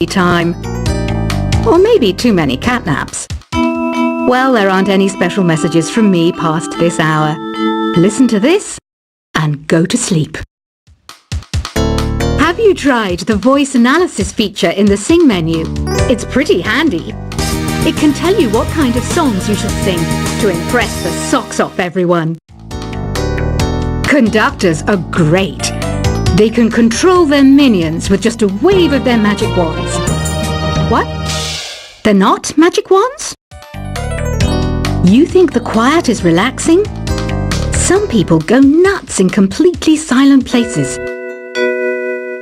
time. Or maybe too many catnaps. Well, there aren't any special messages from me past this hour. Listen to this and go to sleep. Have you tried the voice analysis feature in the Sing menu? It's pretty handy. It can tell you what kind of songs you should sing to impress the socks off everyone. Conductors are great. They can control their minions with just a wave of their magic wands. What? They're not magic wands? You think the quiet is relaxing? Some people go nuts in completely silent places.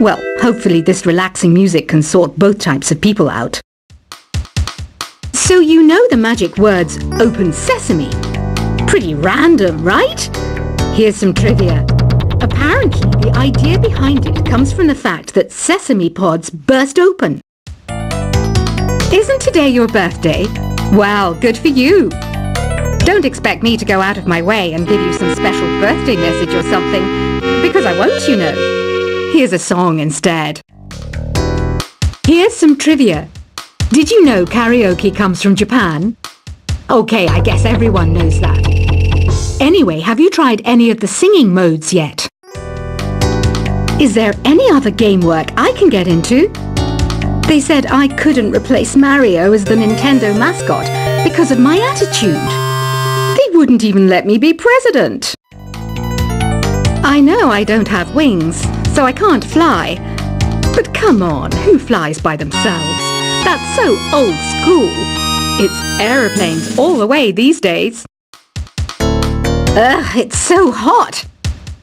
Well, hopefully this relaxing music can sort both types of people out. So you know the magic words "Open Sesame"? Pretty random, right? Here's some trivia. Apparently, the idea behind it comes from the fact that sesame pods burst open. Isn't today your birthday? Well, good for you. Don't expect me to go out of my way and give you some special birthday message or something, because I won't, you know. Here's a song instead. Here's some trivia. Did you know karaoke comes from Japan? Okay, I guess everyone knows that. Anyway, have you tried any of the singing modes yet? Is there any other game work I can get into? They said I couldn't replace Mario as the Nintendo mascot because of my attitude. They wouldn't even let me be president. I know I don't have wings, so I can't fly. But come on, who flies by themselves? That's so old school. It's aeroplanes all the way these days. Ugh, it's so hot.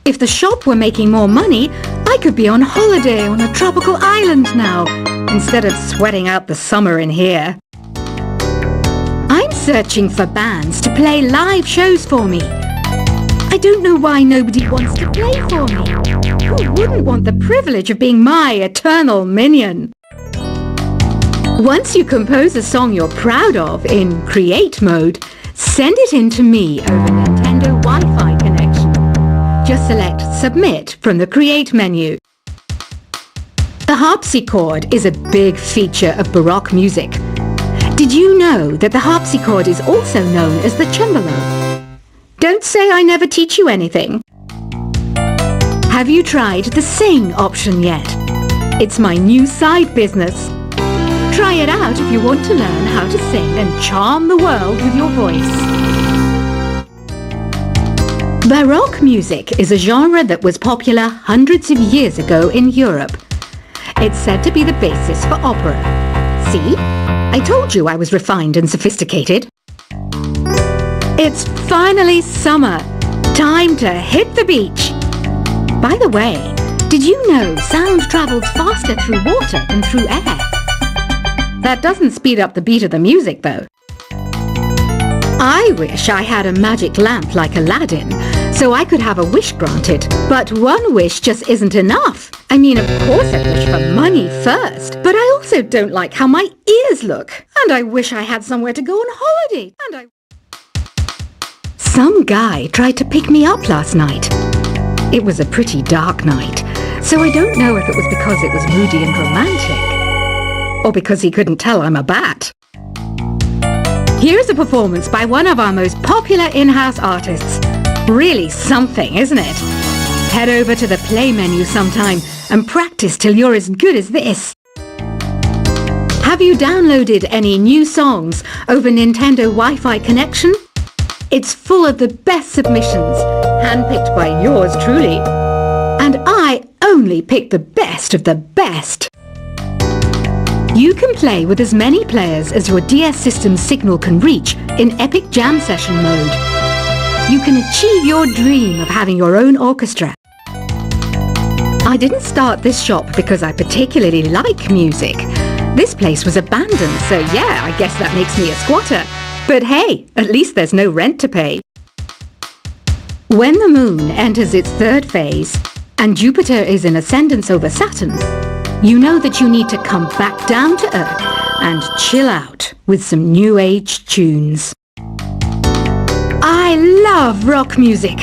If the shop were making more money, I could be on holiday on a tropical island now, instead of sweating out the summer in here. I'm searching for bands to play live shows for me. I don't know why nobody wants to play for me. Who wouldn't want the privilege of being my eternal minion? Once you compose a song you're proud of in Create mode, send it in to me over Nintendo Wi-Fi connection. Just select Submit from the Create menu. The harpsichord is a big feature of Baroque music. Did you know that the harpsichord is also known as the cembalo? Don't say I never teach you anything. Have you tried the Sing option yet? It's my new side business. Try it out if you want to learn how to sing and charm the world with your voice. Baroque music is a genre that was popular hundreds of years ago in Europe. It's said to be the basis for opera. See? I told you I was refined and sophisticated. It's finally summer. Time to hit the beach. By the way, did you know sound travels faster through water than through air? That doesn't speed up the beat of the music, though. I wish I had a magic lamp like Aladdin, so I could have a wish granted. But one wish just isn't enough. I mean, of course I wish for money first, but I also don't like how my ears look. And I wish I had somewhere to go on holiday. Some guy tried to pick me up last night. It was a pretty dark night, so I don't know if it was because it was moody and romantic, or because he couldn't tell I'm a bat. Here's a performance by one of our most popular in-house artists. Really something, isn't it? Head over to the play menu sometime and practice till you're as good as this. Have you downloaded any new songs over Nintendo Wi-Fi connection? It's full of the best submissions, handpicked by yours truly. And I only pick the best of the best. You can play with as many players as your DS system's signal can reach in Epic Jam Session mode. You can achieve your dream of having your own orchestra. I didn't start this shop because I particularly like music. This place was abandoned, so yeah, I guess that makes me a squatter. But hey, at least there's no rent to pay. When the moon enters its third phase and Jupiter is in ascendance over Saturn, you know that you need to come back down to Earth and chill out with some new age tunes. I love rock music.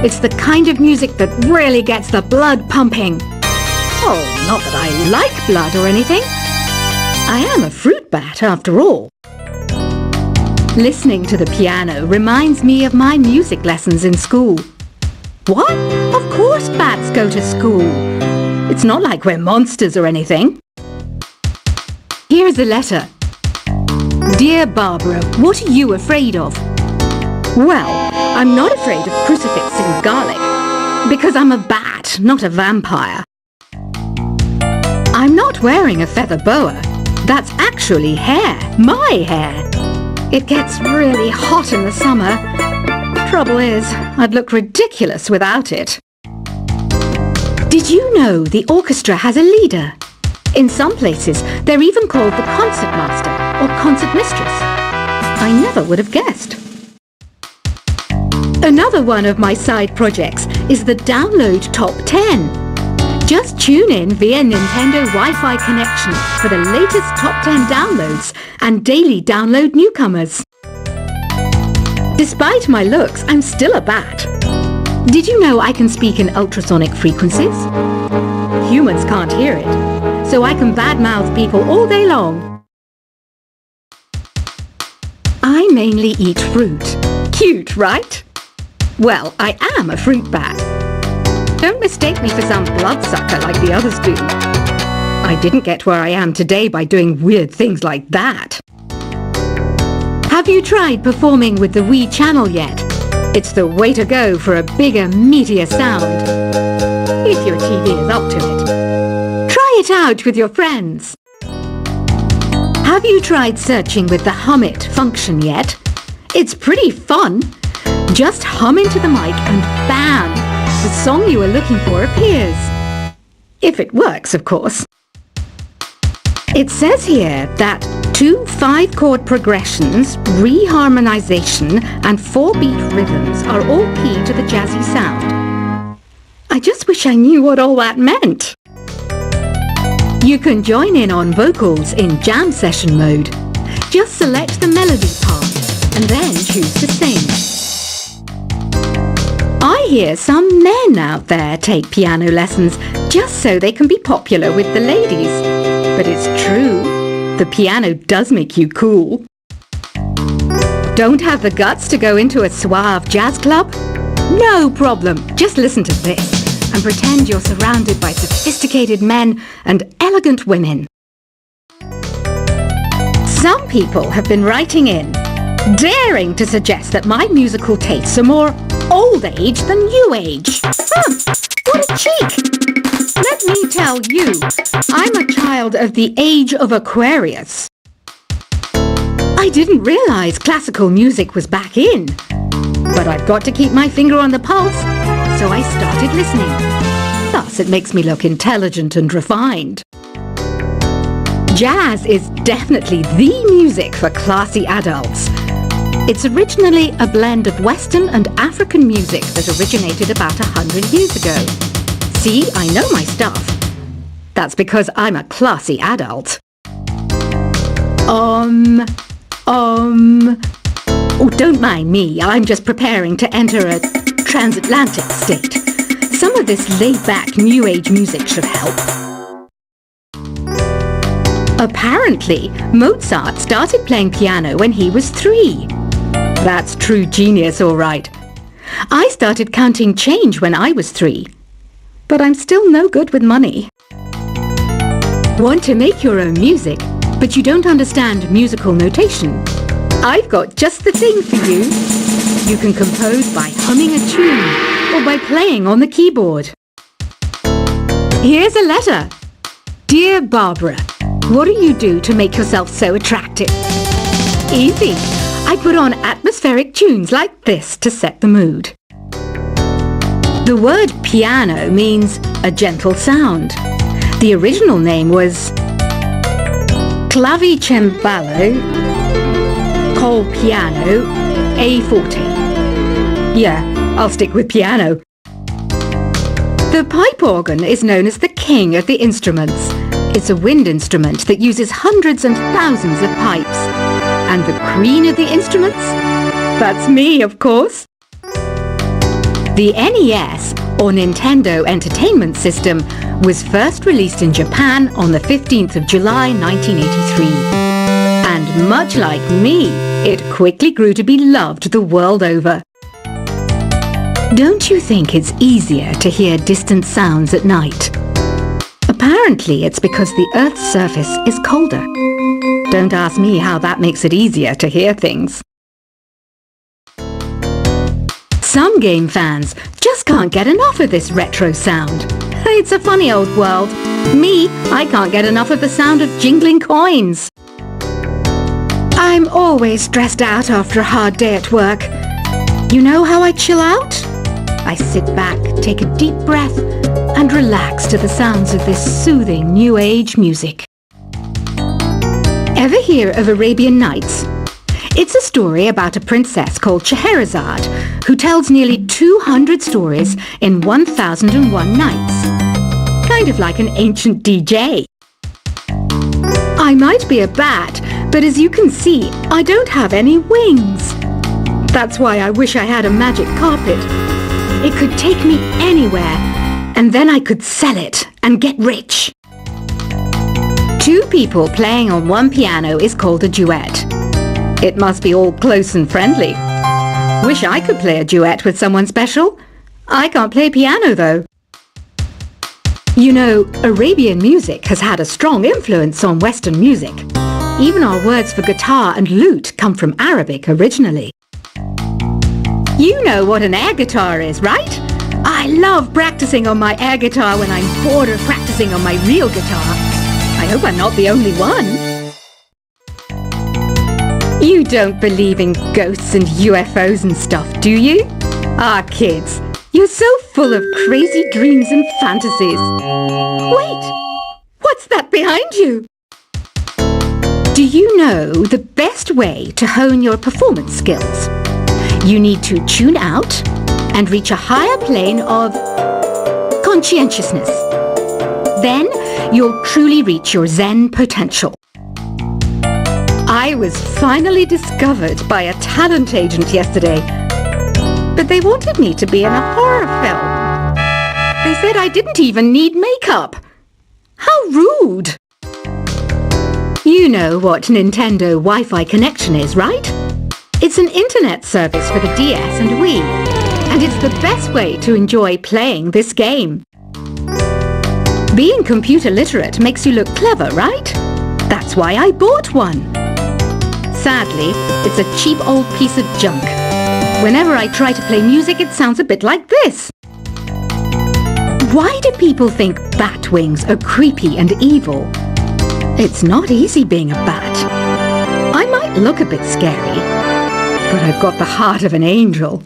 It's the kind of music that really gets the blood pumping. Oh, not that I like blood or anything. I am a fruit bat after all. Listening to the piano reminds me of my music lessons in school. What? Of course bats go to school. It's not like we're monsters or anything. Here's a letter. Dear Barbara, what are you afraid of? Well, I'm not afraid of crucifix and garlic, because I'm a bat, not a vampire. I'm not wearing a feather boa. That's actually hair, my hair. It gets really hot in the summer. Trouble is, I'd look ridiculous without it. Did you know the orchestra has a leader? In some places, they're even called the concertmaster or concert mistress. I never would have guessed. Another one of my side projects is the Download Top 10. Just tune in via Nintendo Wi-Fi connection for the latest Top 10 downloads and daily download newcomers. Despite my looks, I'm still a bat. Did you know I can speak in ultrasonic frequencies? Humans can't hear it, so I can badmouth people all day long. I mainly eat fruit. Cute, right? Well, I am a fruit bat. Don't mistake me for some bloodsucker like the others do. I didn't get where I am today by doing weird things like that. Have you tried performing with the Wii channel yet? It's the way to go for a bigger, meatier sound. If your TV is up to it. Try it out with your friends. Have you tried searching with the Hum It function yet? It's pretty fun. Just hum into the mic and bam! The song you are looking for appears. If it works, of course. It says here that 2 5-chord progressions, reharmonization and 4-beat rhythms are all key to the jazzy sound. I just wish I knew what all that meant. You can join in on vocals in jam session mode. Just select the melody part and then choose to sing. I hear some men out there take piano lessons just so they can be popular with the ladies. But it's true, the piano does make you cool. Don't have the guts to go into a suave jazz club? No problem, just listen to this and pretend you're surrounded by sophisticated men and elegant women. Some people have been writing in, daring to suggest that my musical tastes are more old age than new age. What a cheek! Let me tell you, I'm a child of the age of Aquarius. I didn't realize classical music was back in. But I've got to keep my finger on the pulse, so I started listening. Thus, it makes me look intelligent and refined. Jazz is definitely the music for classy adults. It's originally a blend of Western and African music that originated about 100 years ago. See, I know my stuff. That's because I'm a classy adult. Oh, don't mind me. I'm just preparing to enter a transatlantic state. Some of this laid-back New Age music should help. Apparently, Mozart started playing piano when he was 3. That's true genius, all right. I started counting change when I was 3. But I'm still no good with money. Want to make your own music, but you don't understand musical notation? I've got just the thing for you. You can compose by humming a tune or by playing on the keyboard. Here's a letter. Dear Barbara, what do you do to make yourself so attractive? Easy. I put on atmospheric tunes like this to set the mood. The word piano means a gentle sound. The original name was clavicembalo col piano a forte. Yeah, I'll stick with piano. The pipe organ is known as the king of the instruments. It's a wind instrument that uses hundreds and thousands of pipes. And the queen of the instruments? That's me, of course. The NES, or Nintendo Entertainment System, was first released in Japan on the 15th of July 1983. And much like me, it quickly grew to be loved the world over. Don't you think it's easier to hear distant sounds at night? Apparently it's because the Earth's surface is colder. Don't ask me how that makes it easier to hear things. Some game fans just can't get enough of this retro sound. It's a funny old world. Me, I can't get enough of the sound of jingling coins. I'm always stressed out after a hard day at work. You know how I chill out? I sit back, take a deep breath, and relax to the sounds of this soothing New Age music. Ever hear of Arabian Nights? It's a story about a princess called Scheherazade who tells nearly 200 stories in 1001 nights. Kind of like an ancient DJ. I might be a bat, but as you can see, I don't have any wings. That's why I wish I had a magic carpet. It could take me anywhere, and then I could sell it and get rich. Two people playing on one piano is called a duet. It must be all close and friendly. Wish I could play a duet with someone special. I can't play piano though. You know, Arabian music has had a strong influence on Western music. Even our words for guitar and lute come from Arabic originally. You know what an air guitar is, right? I love practicing on my air guitar when I'm bored of practicing on my real guitar. I hope I'm not the only one. You don't believe in ghosts and UFOs and stuff, do you? Ah, kids, you're so full of crazy dreams and fantasies. Wait, what's that behind you? Do you know the best way to hone your performance skills? You need to tune out and reach a higher plane of conscientiousness. Then you'll truly reach your Zen potential. I was finally discovered by a talent agent yesterday, but they wanted me to be in a horror film. They said I didn't even need makeup. How rude! You know what Nintendo Wi-Fi connection is, right? It's an internet service for the DS and Wii, and it's the best way to enjoy playing this game. Being computer literate makes you look clever, right? That's why I bought one. Sadly, it's a cheap old piece of junk. Whenever I try to play music, it sounds a bit like this. Why do people think bat wings are creepy and evil? It's not easy being a bat. I might look a bit scary, but I've got the heart of an angel.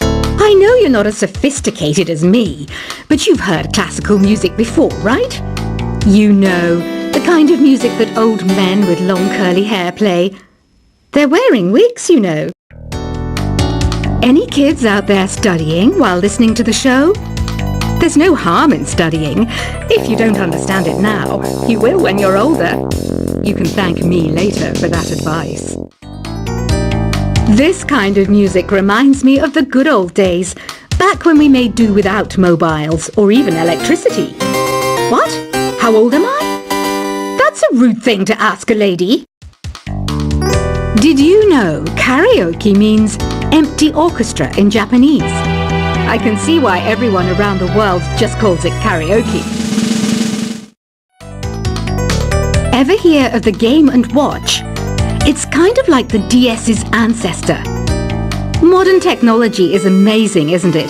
I know you're not as sophisticated as me, but you've heard classical music before, right? You know, the kind of music that old men with long curly hair play. They're wearing wigs, you know. Any kids out there studying while listening to the show? There's no harm in studying. If you don't understand it now, you will when you're older. You can thank me later for that advice. This kind of music reminds me of the good old days, back when we made do without mobiles or even electricity. What? How old am I? That's a rude thing to ask a lady. Did you know karaoke means empty orchestra in Japanese? I can see why everyone around the world just calls it karaoke. Ever hear of the Game & Watch? It's kind of like the DS's ancestor. Modern technology is amazing, isn't it?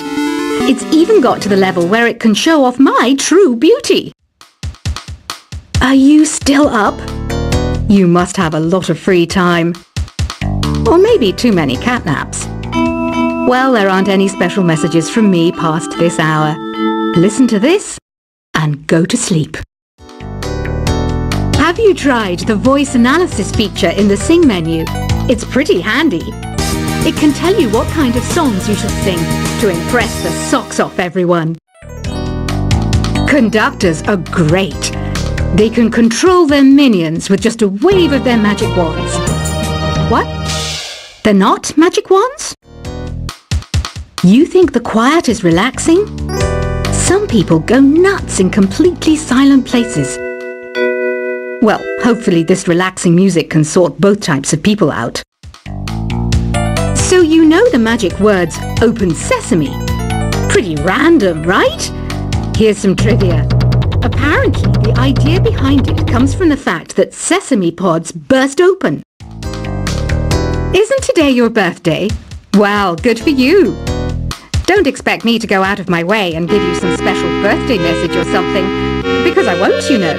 It's even got to the level where it can show off my true beauty. Are you still up? You must have a lot of free time. Or maybe too many catnaps. Well, there aren't any special messages from me past this hour. Listen to this and go to sleep. Have you tried the voice analysis feature in the Sing menu? It's pretty handy. It can tell you what kind of songs you should sing to impress the socks off everyone. Conductors are great. They can control their minions with just a wave of their magic wands. What? They're not magic wands? You think the quiet is relaxing? Some people go nuts in completely silent places. Well, hopefully this relaxing music can sort both types of people out. So you know the magic words "Open Sesame." Pretty random, right? Here's some trivia. Apparently, the idea behind it comes from the fact that sesame pods burst open. Isn't today your birthday? Well, good for you. Don't expect me to go out of my way and give you some special birthday message or something, because I won't, you know.